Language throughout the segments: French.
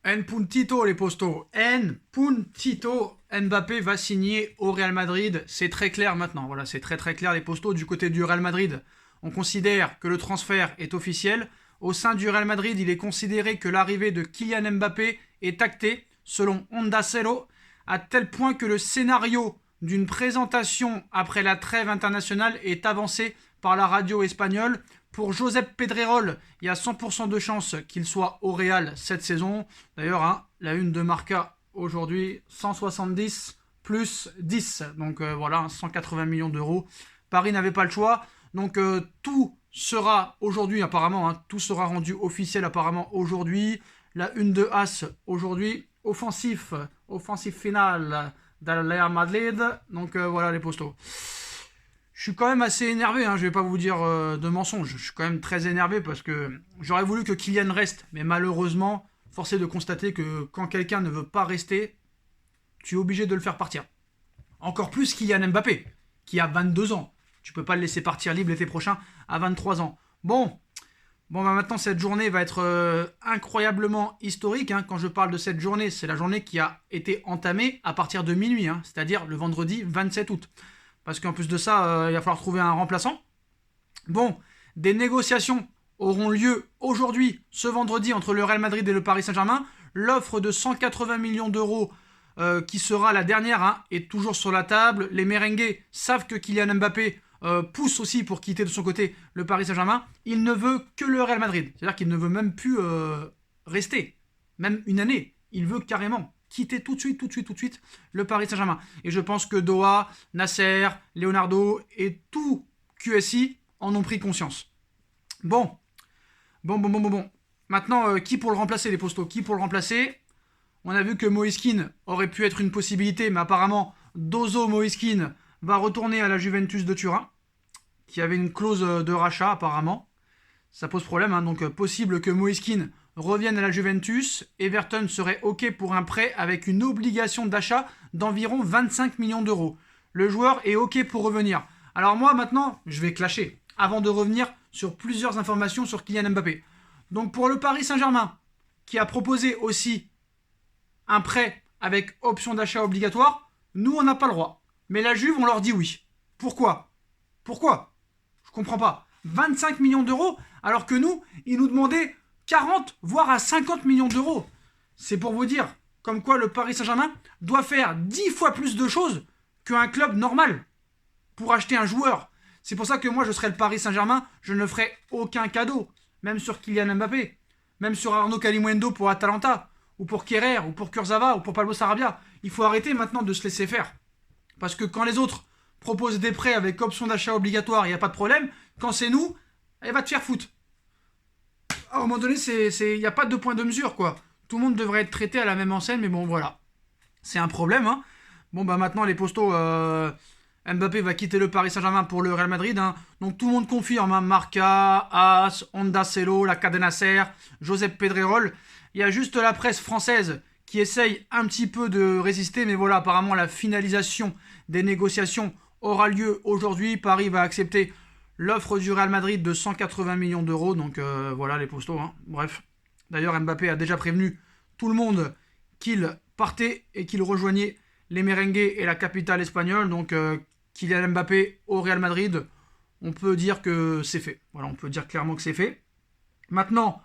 En puntito les postos. En puntito. Mbappé va signer au Real Madrid. C'est très clair maintenant. Voilà, c'est très très clair les postos. Du côté du Real Madrid, on considère que le transfert est officiel. Au sein du Real Madrid, il est considéré que l'arrivée de Kylian Mbappé est actée, selon Onda Cero, à tel point que le scénario d'une présentation après la trêve internationale est avancé par la radio espagnole. Pour Josep Pedrerol, il y a 100% de chances qu'il soit au Real cette saison. D'ailleurs, la une de Marca aujourd'hui, 170 plus 10. Donc voilà, 180 millions d'euros. Paris n'avait pas le choix. Donc tout sera aujourd'hui apparemment, tout sera rendu officiel apparemment aujourd'hui. La une de As aujourd'hui, offensif final de Real Madrid. Donc voilà les postos. Je suis quand même assez énervé, je vais pas vous dire de mensonge. Je suis quand même très énervé parce que j'aurais voulu que Kylian reste, mais malheureusement, force est de constater que quand quelqu'un ne veut pas rester, tu es obligé de le faire partir. Encore plus Kylian Mbappé, qui a 22 ans. Tu peux pas le laisser partir libre l'été prochain à 23 ans. Bon, maintenant cette journée va être incroyablement historique. Quand je parle de cette journée, c'est la journée qui a été entamée à partir de minuit, c'est-à-dire le vendredi 27 août. Parce qu'en plus de ça, il va falloir trouver un remplaçant. Bon, des négociations auront lieu aujourd'hui, ce vendredi, entre le Real Madrid et le Paris Saint-Germain. L'offre de 180 millions d'euros, qui sera la dernière, est toujours sur la table. Les merengues savent que Kylian Mbappé pousse aussi pour quitter de son côté le Paris Saint-Germain. Il ne veut que le Real Madrid. C'est-à-dire qu'il ne veut même plus rester, même une année. Il veut carrément quitter tout de suite le Paris Saint-Germain. Et je pense que Doha, Nasser, Leonardo et tout QSI en ont pris conscience. Bon. Maintenant, qui pour le remplacer, les postos? Qui pour le remplacer? On a vu que Moïse Kean aurait pu être une possibilité, mais apparemment, Dozo Moïse Kean va retourner à la Juventus de Turin, qui avait une clause de rachat apparemment. Ça pose problème, donc possible que Moïse Kean revienne à la Juventus. Everton serait OK pour un prêt avec une obligation d'achat d'environ 25 millions d'euros. Le joueur est OK pour revenir. Alors moi maintenant, je vais clasher avant de revenir sur plusieurs informations sur Kylian Mbappé. Donc pour le Paris Saint-Germain, qui a proposé aussi un prêt avec option d'achat obligatoire, nous on n'a pas le droit. Mais la Juve, on leur dit oui. Pourquoi Je comprends pas. 25 millions d'euros, alors que nous, ils nous demandaient 40, voire à 50 millions d'euros. C'est pour vous dire, comme quoi le Paris Saint-Germain doit faire 10 fois plus de choses qu'un club normal pour acheter un joueur. C'est pour ça que moi, je serais le Paris Saint-Germain, je ne ferais aucun cadeau, même sur Kylian Mbappé, même sur Arnaud Calimundo pour Atalanta, ou pour Kerrer, ou pour Kurzawa, ou pour Pablo Sarabia. Il faut arrêter maintenant de se laisser faire. Parce que quand les autres proposent des prêts avec option d'achat obligatoire, il n'y a pas de problème. Quand c'est nous, elle va te faire foutre. À un moment donné, il n'y a pas de point de mesure, quoi. Tout le monde devrait être traité à la même enseigne, mais bon, voilà. C'est un problème, maintenant, les postos, Mbappé va quitter le Paris Saint-Germain pour le Real Madrid, Donc tout le monde confirme, Marca, As, Onda Cero, la Cadena Ser, Josep Pedrerol. Il y a juste la presse française qui essaye un petit peu de résister, mais voilà, apparemment, la finalisation des négociations aura lieu aujourd'hui. Paris va accepter l'offre du Real Madrid de 180 millions d'euros. Donc voilà les postos. Bref. D'ailleurs, Mbappé a déjà prévenu tout le monde qu'il partait et qu'il rejoignait les merengues et la capitale espagnole. Donc Kylian Mbappé au Real Madrid, on peut dire que c'est fait. Voilà, on peut dire clairement que c'est fait. Maintenant,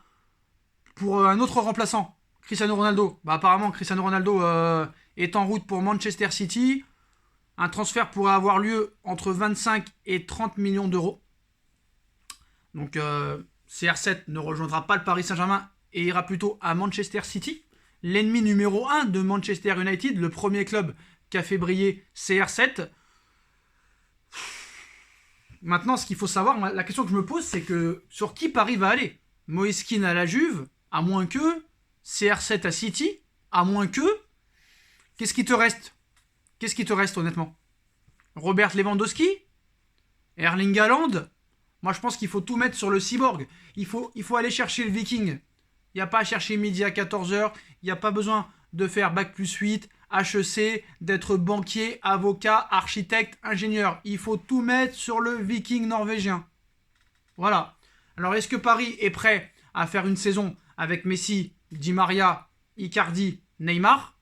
pour un autre remplaçant, Cristiano Ronaldo. Apparemment, Cristiano Ronaldo est en route pour Manchester City. Un transfert pourrait avoir lieu entre 25 et 30 millions d'euros. Donc CR7 ne rejoindra pas le Paris Saint-Germain et ira plutôt à Manchester City, l'ennemi numéro 1 de Manchester United, le premier club qui a fait briller CR7. Maintenant, ce qu'il faut savoir, la question que je me pose, c'est que sur qui Paris va aller? Moïse Kean à la Juve, à moins que CR7 à City, à moins que... Qu'est-ce qui te reste honnêtement? Robert Lewandowski? Erling Haaland? Moi je pense qu'il faut tout mettre sur le cyborg. Il faut aller chercher le Viking. Il n'y a pas à chercher midi à 14h. Il n'y a pas besoin de faire Bac plus 8, HEC, d'être banquier, avocat, architecte, ingénieur. Il faut tout mettre sur le Viking norvégien. Voilà. Alors est-ce que Paris est prêt à faire une saison avec Messi, Di Maria Icardi, Neymar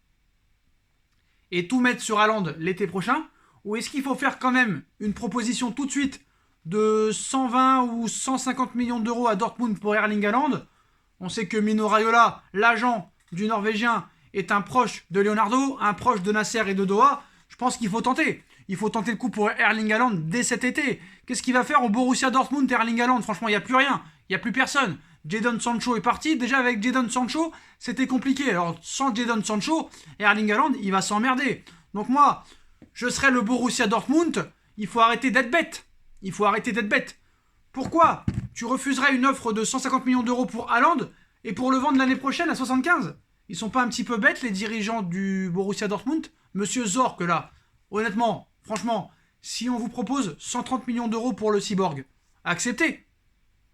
et tout mettre sur Haaland l'été prochain? Ou est-ce qu'il faut faire quand même une proposition tout de suite de 120 ou 150 millions d'euros à Dortmund pour Erling Haaland? On sait que Mino Raiola, l'agent du Norvégien, est un proche de Leonardo, un proche de Nasser et de Doha. Je pense qu'il faut tenter. Il faut tenter le coup pour Erling Haaland dès cet été. Qu'est-ce qu'il va faire au Borussia Dortmund, Erling Haaland? Franchement, il n'y a plus rien. Il n'y a plus personne. Jadon Sancho est parti. Déjà, avec Jadon Sancho, c'était compliqué. Alors, sans Jadon Sancho, Erling Haaland, il va s'emmerder. Donc moi, je serais le Borussia Dortmund. Il faut arrêter d'être bête. Il faut arrêter d'être bête. Pourquoi tu refuserais une offre de 150 millions d'euros pour Haaland et pour le vendre l'année prochaine à 75? Ils sont pas un petit peu bêtes, les dirigeants du Borussia Dortmund? Monsieur Zorc, là, honnêtement, franchement, si on vous propose 130 millions d'euros pour le cyborg, acceptez.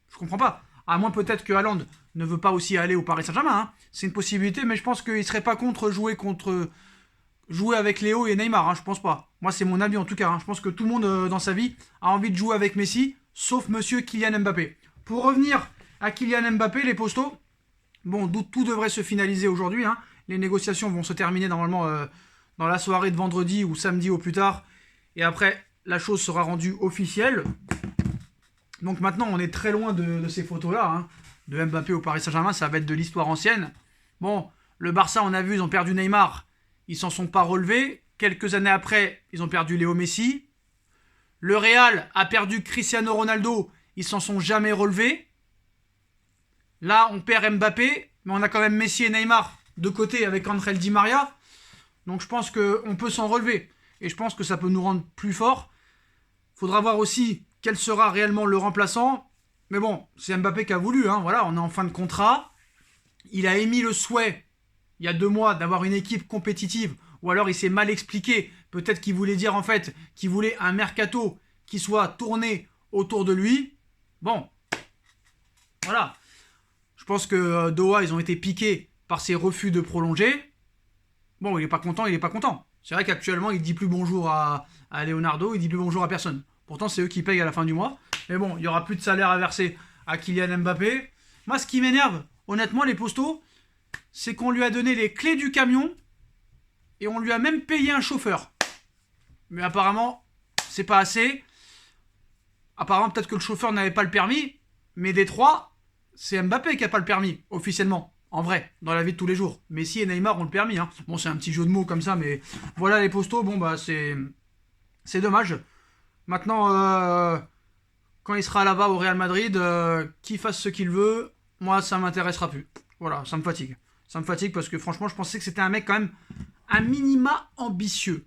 Je comprends pas. À moins peut-être que Haaland ne veut pas aussi aller au Paris Saint-Germain. Hein. C'est une possibilité, mais je pense qu'il serait pas contre jouer avec Léo et Neymar. Hein. Je pense pas. Moi, c'est mon avis en tout cas. Hein. Je pense que tout le monde dans sa vie a envie de jouer avec Messi, sauf monsieur Kylian Mbappé. Pour revenir à Kylian Mbappé, les postos, bon, tout devrait se finaliser aujourd'hui. Hein. Les négociations vont se terminer normalement dans la soirée de vendredi ou samedi au plus tard. Et après, la chose sera rendue officielle. Donc maintenant, on est très loin de ces photos-là. Hein. De Mbappé au Paris Saint-Germain, ça va être de l'histoire ancienne. Bon, le Barça, on a vu, ils ont perdu Neymar. Ils s'en sont pas relevés. Quelques années après, ils ont perdu Léo Messi. Le Real a perdu Cristiano Ronaldo. Ils s'en sont jamais relevés. Là, on perd Mbappé, mais on a quand même Messi et Neymar de côté avec Angel Di Maria. Donc je pense qu'on peut s'en relever. Et je pense que ça peut nous rendre plus forts. Faudra voir aussi quel sera réellement le remplaçant. Mais bon, c'est Mbappé qui a voulu. Hein. Voilà, on est en fin de contrat. Il a émis le souhait, il y a 2 mois, d'avoir une équipe compétitive. Ou alors il s'est mal expliqué. Peut-être qu'il voulait dire en fait qu'il voulait un mercato qui soit tourné autour de lui. Bon, voilà. Je pense que Doha, ils ont été piqués par ses refus de prolonger. Bon, il est pas content, il est pas content. C'est vrai qu'actuellement, il dit plus bonjour à Leonardo, il dit plus bonjour à personne. Pourtant, c'est eux qui payent à la fin du mois. Mais bon, il n'y aura plus de salaire à verser à Kylian Mbappé. Moi, ce qui m'énerve, honnêtement, les postos, c'est qu'on lui a donné les clés du camion et on lui a même payé un chauffeur. Mais apparemment, c'est pas assez. Apparemment, peut-être que le chauffeur n'avait pas le permis, mais des 3, c'est Mbappé qui n'a pas le permis, officiellement. En vrai, dans la vie de tous les jours. Messi et Neymar ont le permis. Hein. Bon, c'est un petit jeu de mots comme ça, mais voilà les postos. Bon, bah, c'est dommage. Maintenant, quand il sera là-bas au Real Madrid, qu'il fasse ce qu'il veut, moi, ça m'intéressera plus. Voilà, ça me fatigue. Ça me fatigue parce que franchement, je pensais que c'était un mec quand même un minima ambitieux.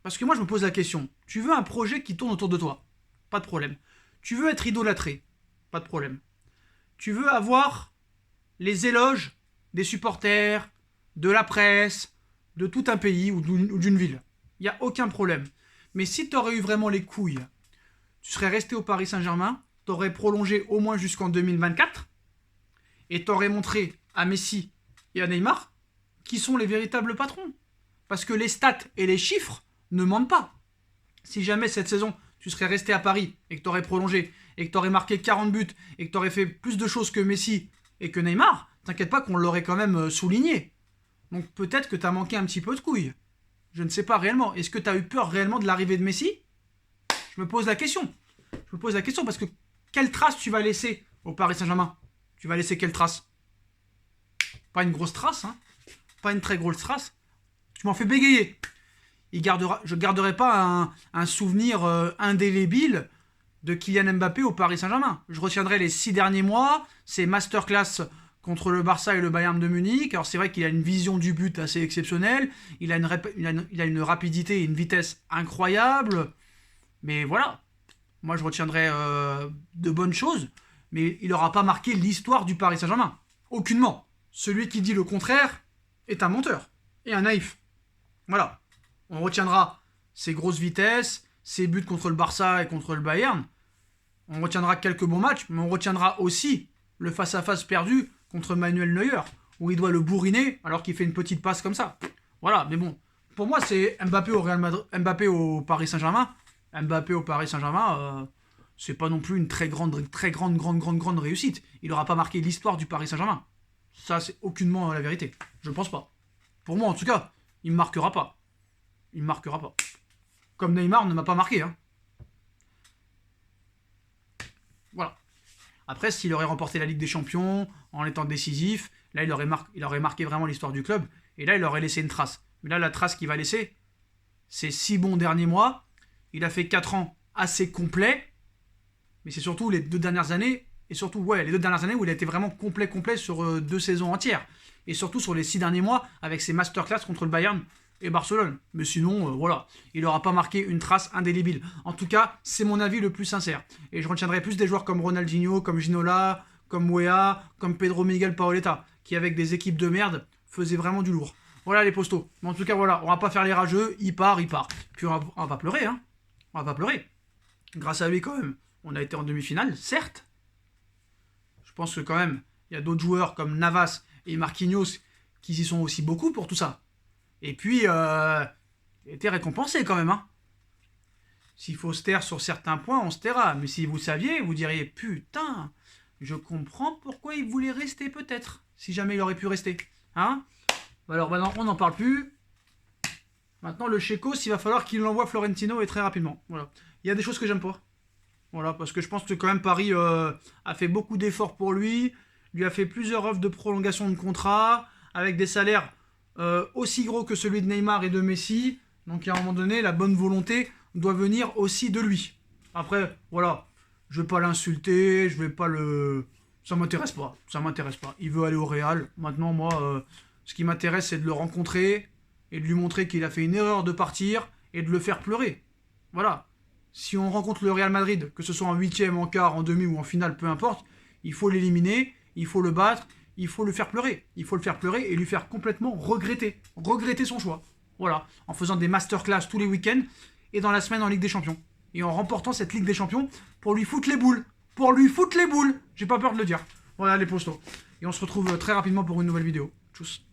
Parce que moi, je me pose la question. Tu veux un projet qui tourne autour de toi? Pas de problème. Tu veux être idolâtré? Pas de problème. Tu veux avoir les éloges des supporters, de la presse, de tout un pays ou d'une ville. Il n'y a aucun problème. Mais si tu aurais eu vraiment les couilles, tu serais resté au Paris Saint-Germain, tu aurais prolongé au moins jusqu'en 2024, et tu aurais montré à Messi et à Neymar qui sont les véritables patrons. Parce que les stats et les chiffres ne mentent pas. Si jamais cette saison, tu serais resté à Paris et que tu aurais prolongé, et que tu aurais marqué 40 buts, et que tu aurais fait plus de choses que Messi et que Neymar, t'inquiète pas qu'on l'aurait quand même souligné. Donc peut-être que tu as manqué un petit peu de couilles. Je ne sais pas réellement. Est-ce que tu as eu peur réellement de l'arrivée de Messi? Je me pose la question. Je me pose la question parce que quelle trace tu vas laisser au Paris Saint-Germain? Tu vas laisser quelle trace? Pas une grosse trace, hein? Pas une très grosse trace. Tu m'en fais bégayer. Je ne garderai pas un souvenir indélébile de Kylian Mbappé au Paris Saint-Germain. Je retiendrai les 6 derniers mois, ses masterclass contre le Barça et le Bayern de Munich. Alors c'est vrai qu'il a une vision du but assez exceptionnelle, il a une rapidité et une vitesse incroyable, mais voilà, moi je retiendrai de bonnes choses, mais il n'aura pas marqué l'histoire du Paris Saint-Germain. Aucunement. Celui qui dit le contraire est un menteur et un naïf. Voilà. On retiendra ses grosses vitesses, ses buts contre le Barça et contre le Bayern. On retiendra quelques bons matchs, mais on retiendra aussi le face-à-face perdu contre Manuel Neuer, où il doit le bourriner alors qu'il fait une petite passe comme ça. Voilà, mais bon, pour moi c'est Mbappé au Real Madrid, Mbappé au Paris Saint-Germain. Mbappé au Paris Saint-Germain, c'est pas non plus une grande réussite. Il n'aura pas marqué l'histoire du Paris Saint-Germain. Ça, c'est aucunement la vérité. Je pense pas. Pour moi, en tout cas, il ne marquera pas. Il ne marquera pas. Comme Neymar ne m'a pas marqué. Hein. Voilà. Après, s'il aurait remporté la Ligue des Champions en étant décisif, là, il aurait marqué vraiment l'histoire du club. Et là, il aurait laissé une trace. Mais là, la trace qu'il va laisser, c'est 6 bons derniers mois. Il a fait 4 ans assez complets. Mais c'est surtout les 2 dernières années. Et surtout, ouais, les 2 dernières années où il a été vraiment complet sur 2 saisons entières. Et surtout sur les 6 derniers mois avec ses masterclass contre le Bayern et Barcelone. Mais sinon, voilà, il n'aura pas marqué une trace indélébile. En tout cas, c'est mon avis le plus sincère. Et je retiendrai plus des joueurs comme Ronaldinho, comme Ginola, comme Weah, comme Pedro Miguel Paoletta, qui avec des équipes de merde faisaient vraiment du lourd. Voilà les postos. Mais en tout cas, voilà, on va pas faire les rageux, il part. Puis on va pas pleurer, hein. On va pas pleurer. Grâce à lui quand même, on a été en demi-finale, certes. Je pense que quand même, il y a d'autres joueurs comme Navas et Marquinhos qui y sont aussi beaucoup pour tout ça. Et puis, il a été récompensé quand même. Hein. S'il faut se taire sur certains points, on se taira. Mais si vous saviez, vous diriez, putain, je comprends pourquoi il voulait rester peut-être. Si jamais il aurait pu rester. Hein? Alors maintenant, on n'en parle plus. Maintenant, le Checos, il va falloir qu'il l'envoie Florentino et très rapidement. Voilà. Il y a des choses que j'aime pas. Voilà, parce que je pense que quand même Paris a fait beaucoup d'efforts pour lui a fait plusieurs offres de prolongation de contrat, avec des salaires aussi gros que celui de Neymar et de Messi. Donc à un moment donné, la bonne volonté doit venir aussi de lui. Après, voilà, je vais pas l'insulter, je vais pas le... Ça m'intéresse pas. Il veut aller au Real. Maintenant, moi, ce qui m'intéresse, c'est de le rencontrer et de lui montrer qu'il a fait une erreur de partir et de le faire pleurer. Voilà. Si on rencontre le Real Madrid, que ce soit en huitième, en quart, en demi ou en finale, peu importe, il faut l'éliminer, il faut le battre, il faut le faire pleurer. Il faut le faire pleurer et lui faire complètement regretter son choix. Voilà, en faisant des masterclass tous les week-ends et dans la semaine en Ligue des Champions. Et en remportant cette Ligue des Champions pour lui foutre les boules. J'ai pas peur de le dire. Voilà les postos. Et on se retrouve très rapidement pour une nouvelle vidéo. Tchuss.